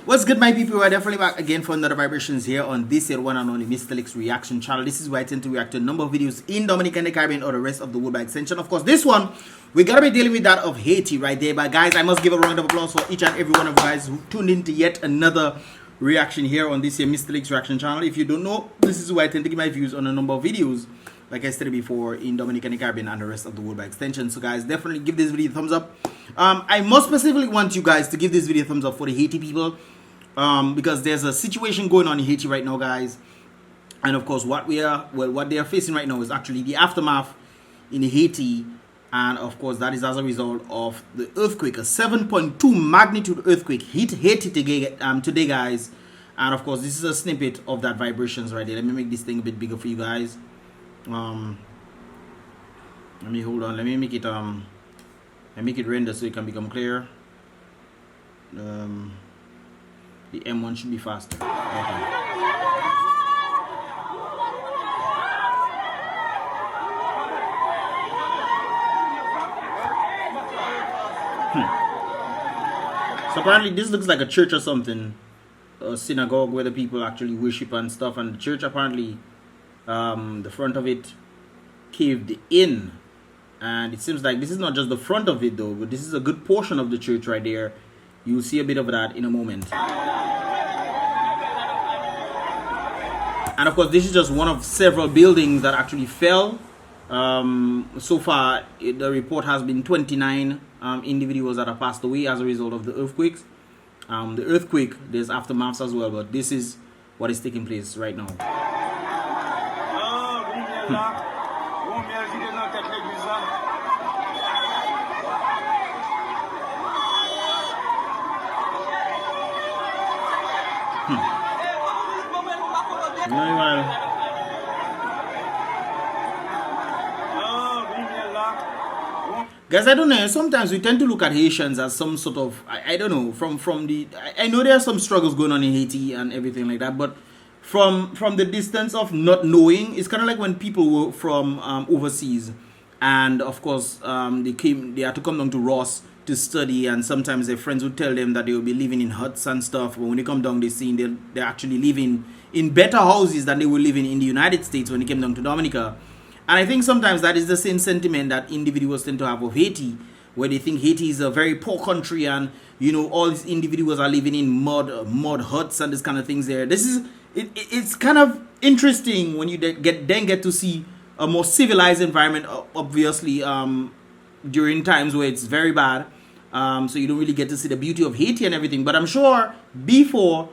What's good, my people? We're definitely back again for another vibrations here on this year one and only Mystelics reaction channel. This is where I tend to react to a number of videos in Dominica and the Caribbean or the rest of the world by extension. Of course, this one we gotta be dealing with that of Haiti right there. But guys, I must give a round of applause for each and every one of you guys who tuned into yet another reaction here on this year Mystelics reaction channel. If you don't know, this is where I tend to give my views on a number of videos, like I said before, in Dominica and the Caribbean and the rest of the world by extension. So guys, definitely give this video a thumbs up. I most specifically want you guys to give this video a thumbs up for the Haiti people. Because there's a situation going on in Haiti right now, guys, and of course what they are facing right now is actually the aftermath in Haiti, and of course that is as a result of the earthquake. A 7.2 magnitude earthquake hit Haiti today, guys, and of course this is a snippet of that vibrations right there. Let me make this thing a bit bigger for you guys. Let me hold on. Let me make it render so it can become clear. The M1 should be faster. Okay. So apparently this looks like a church or something, a synagogue where the people actually worship and stuff. And the church, apparently, the front of it caved in, and it seems like this is not just the front of it though, but this is a good portion of the church right there. You'll see a bit of that in a moment. And of course, this is just one of several buildings that actually fell. So far, the report has been 29 individuals that have passed away as a result of the earthquakes. The earthquake, there's aftermaths as well, but this is what is taking place right now. Guys, I don't know, sometimes we tend to look at Haitians as some sort of, I don't know, I know there are some struggles going on in Haiti and everything like that, but from the distance of not knowing, it's kind of like when people were from overseas, and of course they had to come down to Ross to study, and sometimes their friends would tell them that they will be living in huts and stuff, but when they come down, they see they're actually living in better houses than they were living in the United States when they came down to Dominica. And I think sometimes that is the same sentiment that individuals tend to have of Haiti, where they think Haiti is a very poor country, and you know all these individuals are living in mud huts and this kind of things there. It's kind of interesting when you get to see a more civilized environment, obviously during times where it's very bad, so you don't really get to see the beauty of Haiti and everything. But I'm sure before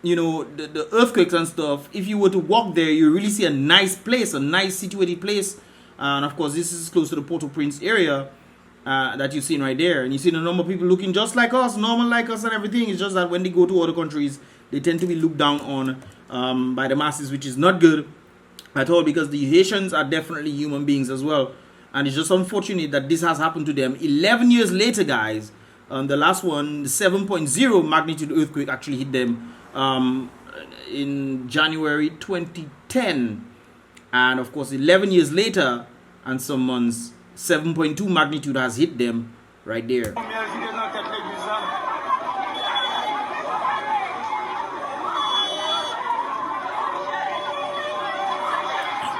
you know, the earthquakes and stuff, if you were to walk there, you really see a nice place, a nice situated place. And of course, this is close to the Port-au-Prince area that you've seen right there. And you see the number of people looking just like us, normal like us and everything. It's just that when they go to other countries, they tend to be looked down on by the masses, which is not good at all, because the Haitians are definitely human beings as well. And it's just unfortunate that this has happened to them 11 years later, guys. The last one, the 7.0 magnitude earthquake, actually hit them in January 2010, and of course 11 years later and some months, 7.2 magnitude has hit them right there.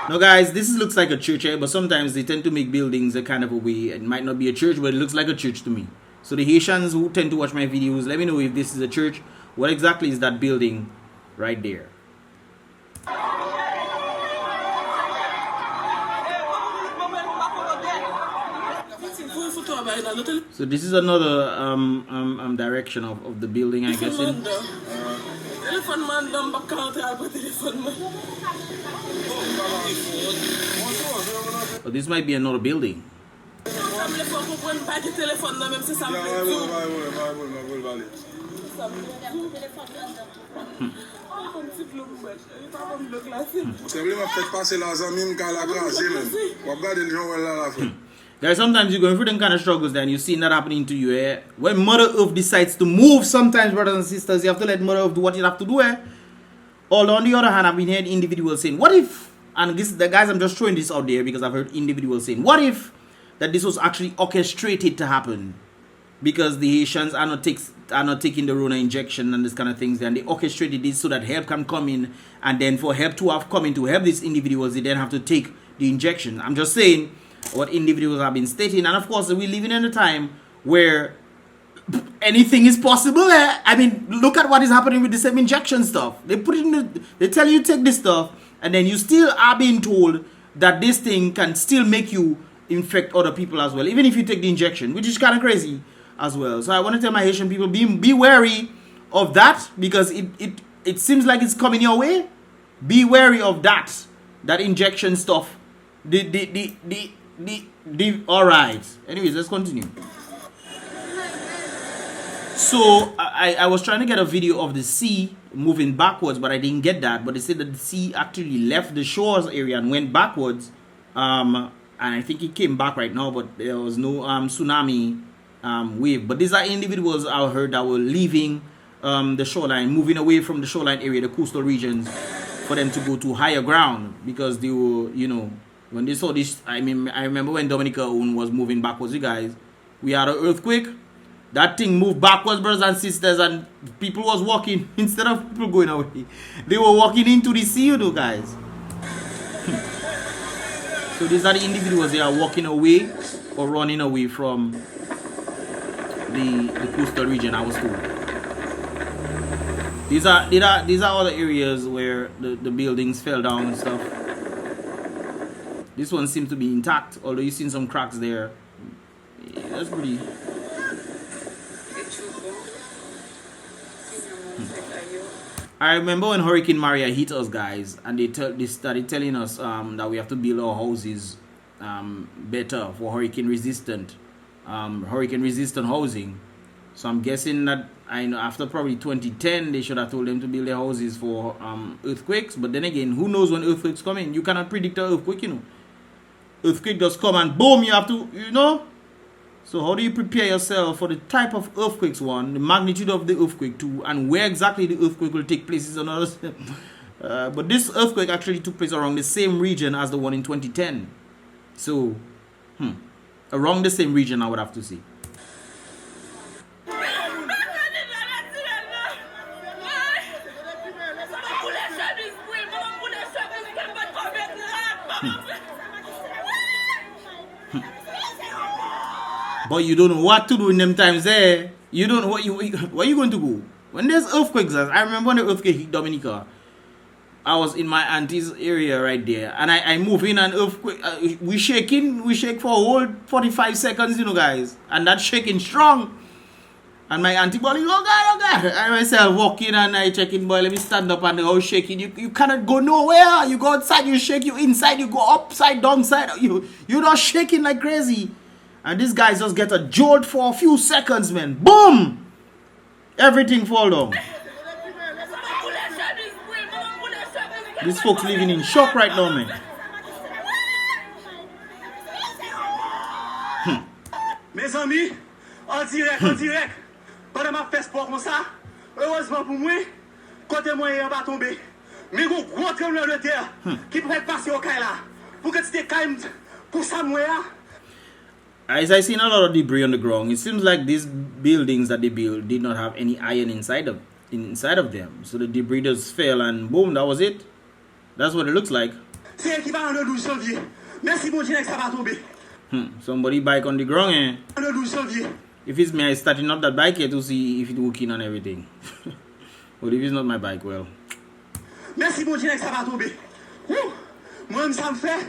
Now guys, this looks like a church, but sometimes they tend to make buildings a kind of a way. It might not be a church, but it looks like a church to me. So the Haitians who tend to watch my videos, let me know if this is a church. What exactly is that building right there? So this is another direction of the building, I guess. Oh, this might be another building. Guys, sometimes you're going through them kind of struggles then you see that happening to you. When Mother Earth decides to move, sometimes, brothers and sisters, you have to let Mother Earth do what you have to do. Or on the other hand, I've been hearing individuals saying, what if, and this, the guys, I'm just throwing this out there because I've heard individuals saying, what if that this was actually orchestrated to happen? Because the Haitians are not are not taking the Rona injection and this kind of things, and they orchestrated this so that help can come in, and then for help to have come in to help these individuals, they then have to take the injection. I'm just saying what individuals have been stating, and of course we're living in a time where anything is possible. I mean, look at what is happening with the same injection stuff. They put it in they tell you take this stuff, and then you still are being told that this thing can still make you infect other people as well, even if you take the injection, which is kind of crazy as well. So I want to tell my Haitian people, be wary of that, because it seems like it's coming your way. Be wary of that injection stuff. All right. Anyways, let's continue. So I was trying to get a video of the sea moving backwards, but I didn't get that. But they said that the sea actually left the shores area and went backwards. And I think it came back right now, but there was no tsunami wave. But these are individuals I heard that were leaving the shoreline, moving away from the shoreline area, the coastal regions, for them to go to higher ground, because they were, you know, when they saw this. I mean, I remember when Dominica was moving backwards, you guys, we had an earthquake. That thing moved backwards, brothers and sisters, and people was walking, instead of people going away, they were walking into the sea, you know, guys. So these are the individuals, they are walking away or running away from the coastal region, I was told. These are other areas where the buildings fell down and stuff. This one seems to be intact, although you've seen some cracks there. Yeah, that's pretty. I remember when Hurricane Maria hit us, guys, and they started telling us that we have to build our houses better for hurricane resistant housing. So I'm guessing that, I know, after probably 2010 they should have told them to build their houses for earthquakes. But then again, who knows when earthquakes come in? You cannot predict an earthquake, you know. Earthquake just come and boom, you have to, you know. So how do you prepare yourself for the type of earthquakes, one, the magnitude of the earthquake, two, and where exactly the earthquake will take place is another. But this earthquake actually took place around the same region as the one in 2010. So, around the same region, I would have to say. But you don't know what to do in them times there. You don't know where you going to go. When there's earthquakes, I remember when the earthquake hit Dominica, I was in my auntie's area right there, and I move in an earthquake. We shake for a whole 45 seconds, you know, guys, and that shaking strong. And my auntie boy, oh God, I myself walk in and I check in, boy, let me stand up, and the whole shaking. You cannot go nowhere. You go outside, you shake. You inside, you go upside, downside. You're not shaking like crazy. And these guys just get a jolt for a few seconds, man. Boom! Everything fall down. These folks living in shock right now, man. Mes amis, en direct. Pendant ma fête sport comme ça, heureusement pour moi, côté moyen va tomber. Mais gros tremblement de terre qui pourrait passer au cas là. Pour que tu te calmes pour ça moi. As I seen a lot of debris on the ground, it seems like these buildings that they built did not have any iron inside of them. So the debris just fell and boom, that was it. That's what it looks like. Somebody bike on the ground, eh? If it's me, I'm starting up that bike here to see if it's working and everything. But if it's not my bike, well. Merci mon Dieu que ça va tomber. Moi ça me fait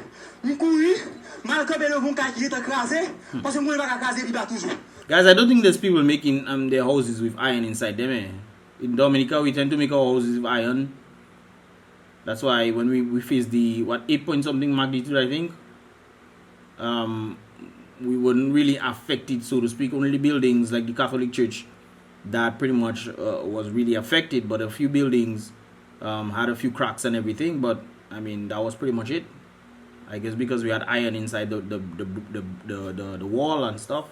guys, I don't think there's people making their houses with iron inside them. Eh? In Dominica, we tend to make our houses with iron. That's why when we face the 8 point something magnitude, I think, we weren't really affected, so to speak. Only the buildings like the Catholic Church that pretty much was really affected, but a few buildings had a few cracks and everything. But I mean, that was pretty much it. I guess because we had iron inside the wall and stuff.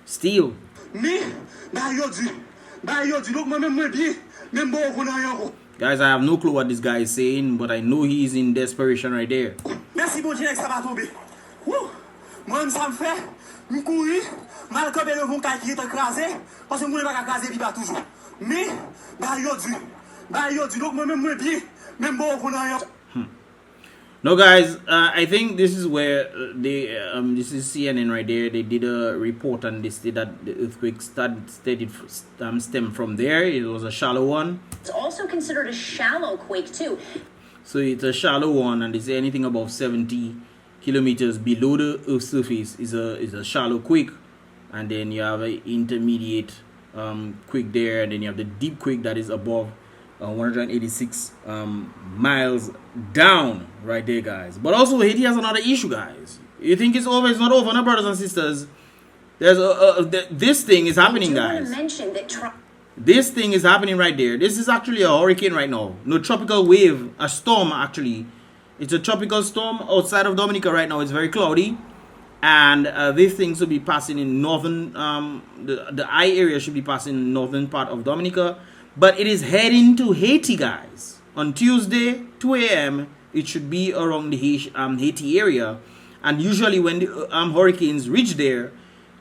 Steel. Guys, I have no clue what this guy is saying, but I know he is in desperation right there. Merci bon Dieu que ça va tomber. Moi ça me fait courir, mal que le vont qui est écrasé parce que moi pas écraser puis pas toujours. Mais bah yo du donc moi même moi bien même bon qu'on a. No, guys, I think this is where they this is CNN right there. They did a report and they said that the earthquake stemmed from there. It was a shallow one. It's also considered a shallow quake too. So it's a shallow one, and they say anything above 70 kilometers below the Earth's surface is a shallow quake, and then you have an intermediate quake there, and then you have the deep quake that is above 186 miles down right there, guys. But also Haiti has another issue, guys. You think it's over? It's not over, no, brothers and sisters. There's this thing is happening, guys. This thing is happening right there. This is actually a hurricane right now. No, tropical wave, a storm actually. It's a tropical storm outside of Dominica right now. It's very cloudy, and this thing should be passing in northern the eye area should be passing in northern part of Dominica. But it is heading to Haiti, guys. On Tuesday, 2 a.m., it should be around the Haiti area. And usually when the hurricanes reach there,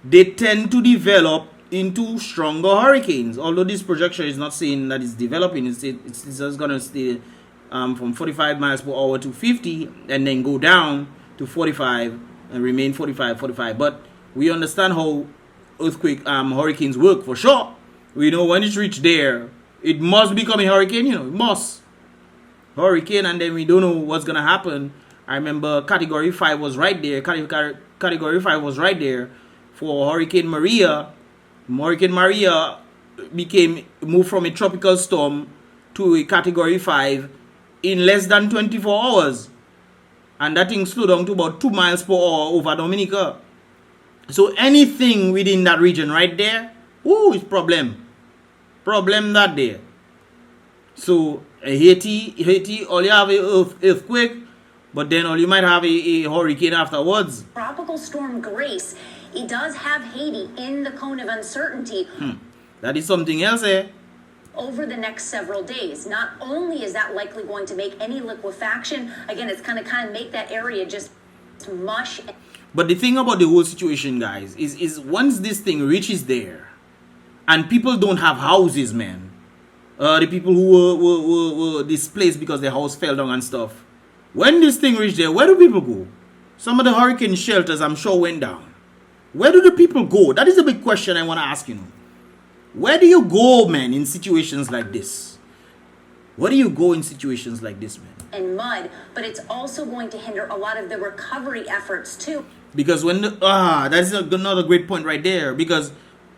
they tend to develop into stronger hurricanes. Although this projection is not saying that it's developing, it's just going to stay from 45 miles per hour to 50 and then go down to 45 and remain 45. But we understand how hurricanes work for sure. We know when it's reached there, it must become a hurricane, it must. Hurricane, and then we don't know what's going to happen. I remember Category 5 was right there. Category 5 was right there for Hurricane Maria. Hurricane Maria moved from a tropical storm to a Category 5 in less than 24 hours. And that thing slowed down to about 2 miles per hour over Dominica. So anything within that region right there, is problem that there. So Haiti, all you have an earthquake, but then all you might have a hurricane afterwards. Tropical storm Grace, it does have Haiti in the cone of uncertainty. That is something else, Over the next several days. Not only is that likely going to make any liquefaction, again, it's kind of make that area just mush. But the thing about the whole situation, guys, is once this thing reaches there, and people don't have houses, man. The people who were displaced because their house fell down and stuff. When this thing reached there, where do people go? Some of the hurricane shelters, I'm sure, went down. Where do the people go? That is a big question I want to ask, Where do you go, man, in situations like this? Where do you go in situations like this, man? And mud, but it's also going to hinder a lot of the recovery efforts, too. Because when that's another great point right there. Because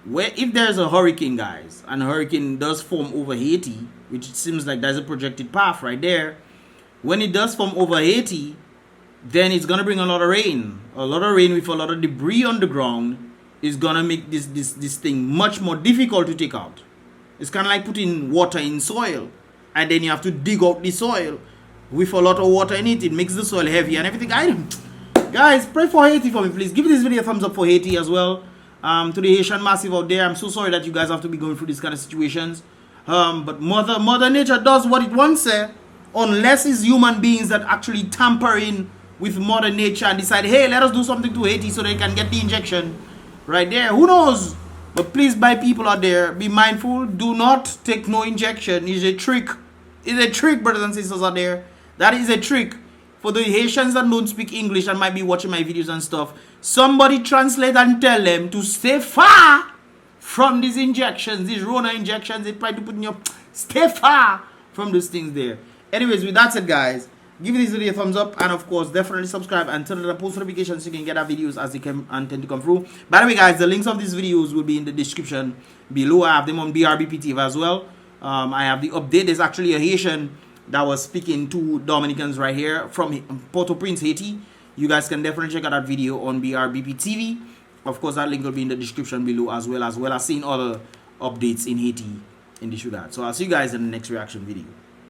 if there's a hurricane, guys, and a hurricane does form over Haiti, which it seems like there's a projected path right there, when it does form over Haiti, then it's going to bring a lot of rain. A lot of rain with a lot of debris on the ground is going to make this thing much more difficult to take out. It's kind of like putting water in soil, and then you have to dig out the soil with a lot of water in it. It makes the soil heavy and everything. Guys, pray for Haiti for me, please. Give this video a thumbs up for Haiti as well. To the Haitian massive out there, I'm so sorry that you guys have to be going through these kind of situations. But Mother Nature does what it wants, unless it's human beings that actually tamper in with Mother Nature and decide, hey, let us do something to Haiti so they can get the injection right there. Who knows? But please, by people out there, be mindful. Do not take no injection. It's a trick. It's a trick, brothers and sisters out there. That is a trick. For the Haitians that don't speak English and might be watching my videos and stuff, somebody translate and tell them to stay far from these injections, these Rona injections they try to put in your... Stay far from those things there. Anyways, with that said, guys, give this video a thumbs up, and of course, definitely subscribe and turn on the post notifications so you can get our videos as they come and tend to come through. By the way, guys, the links of these videos will be in the description below. I have them on BrBpTV as well. I have the update. There's actually a Haitian that was speaking to Dominicans right here from Port-au-Prince, Haiti. You guys can definitely check out that video on BrBpTV. Of course, that link will be in the description below as well as seeing other updates in Haiti in this regard. So I'll see you guys in the next reaction video.